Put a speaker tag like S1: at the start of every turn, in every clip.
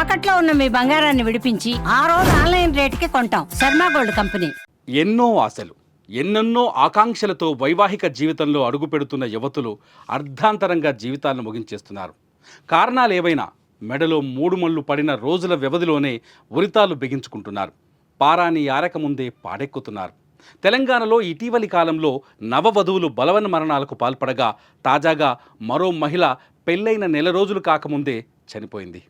S1: తాకట్లో ఉన్న మీ బంగారాన్ని విడిపించి ఆ రోజు ఆన్లైన్ రేటుకి కొంటాం. Sharma gold company.
S2: ఎన్నో ఆశలు, ఎన్నెన్నో ఆకాంక్షలతో వైవాహిక జీవితంలో అడుగుపెడుతున్న యువతులు అర్ధాంతరంగా జీవితాలను ముగించేస్తున్నారు. కారణాలు ఏవైనా మెడలో మూడు మళ్ళు పడిన రోజుల వ్యవధిలోనే ఉరితాలు బిగించుకుంటున్నారు. పారాని ఆరకముందే పాడెక్కుతున్నారు. తెలంగాణలో ఇటీవలి కాలంలో నవవధువులు బలవన్ మరణాలకు పాల్పడగా తాజాగా మరో మహిళ పెళ్ళైన నెల రోజులు కాకముందే చనిపోయింది.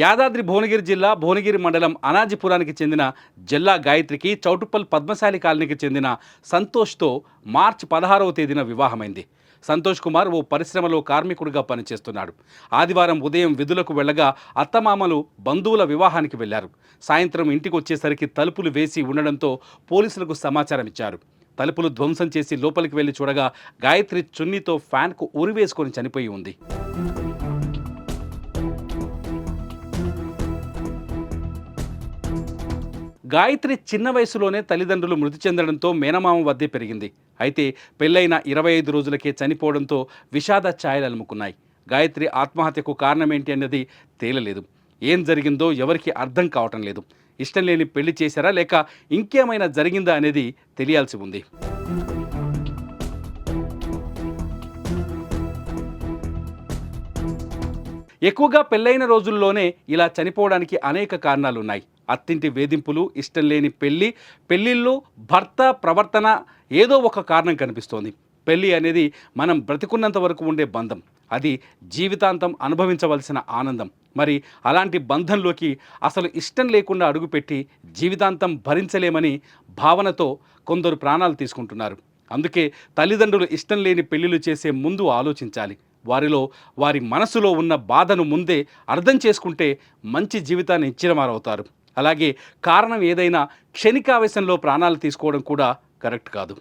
S2: యాదాద్రి భువనగిరి జిల్లా భువనగిరి మండలం అనాజిపురానికి చెందిన జల్లా గాయత్రికి చౌటుప్పల్ పద్మశాలి కాలనీకి చెందిన సంతోష్తో మార్చి 16వ తేదీన వివాహమైంది. సంతోష్ కుమార్ ఓ పరిశ్రమలో కార్మికుడిగా పనిచేస్తున్నాడు. ఆదివారం ఉదయం విధులకు వెళ్ళగా అత్తమామలు బంధువుల వివాహానికి వెళ్లారు. సాయంత్రం ఇంటికి వచ్చేసరికి తలుపులు వేసి ఉండడంతో పోలీసులకు సమాచారం ఇచ్చారు. తలుపులు ధ్వంసం చేసి లోపలికి వెళ్లి చూడగా గాయత్రి చున్నీతో ఫ్యాన్కు ఉరివేసుకొని చనిపోయి ఉంది. గాయత్రి చిన్న వయసులోనే తల్లిదండ్రులు మృతి చెందడంతో మేనమామ వద్దే పెరిగింది. అయితే పెళ్ళైన 25 రోజులకే చనిపోవడంతో విషాద ఛాయలు అలుముకున్నాయి. గాయత్రి ఆత్మహత్యకు కారణమేంటి అన్నది తేలలేదు. ఏం జరిగిందో ఎవరికి అర్థం కావటం లేదు. ఇష్టం లేని పెళ్లి చేశారా లేక ఇంకేమైనా జరిగిందా అనేది తెలియాల్సి ఉంది. ఎక్కువగా పెళ్ళైన రోజుల్లోనే ఇలా చనిపోవడానికి అనేక కారణాలున్నాయి. అత్తింటి వేధింపులు, ఇష్టం లేని పెళ్ళిళ్ళు, భర్త ప్రవర్తన ఏదో ఒక కారణం కనిపిస్తోంది. పెళ్ళి అనేది మనం బ్రతికున్నంత వరకు ఉండే బంధం. అది జీవితాంతం అనుభవించవలసిన ఆనందం. మరి అలాంటి బంధంలోకి అసలు ఇష్టం లేకుండా అడుగుపెట్టి జీవితాంతం భరించలేమని భావనతో కొందరు ప్రాణాలు తీసుకుంటున్నారు. అందుకే తల్లిదండ్రులు ఇష్టం లేని పెళ్ళిళ్ళు చేసే ముందు ఆలోచించాలి. వారి మనసులో ఉన్న బాధను ముందే అర్థం చేసుకుంటే మంచి జీవితాన్ని ఇచ్చిన వారవుతారు. అలాగే కారణం ఏదైనా క్షణికావేశంలో ప్రాణాలు తీసుకోవడం కూడా కరెక్ట్ కాదు.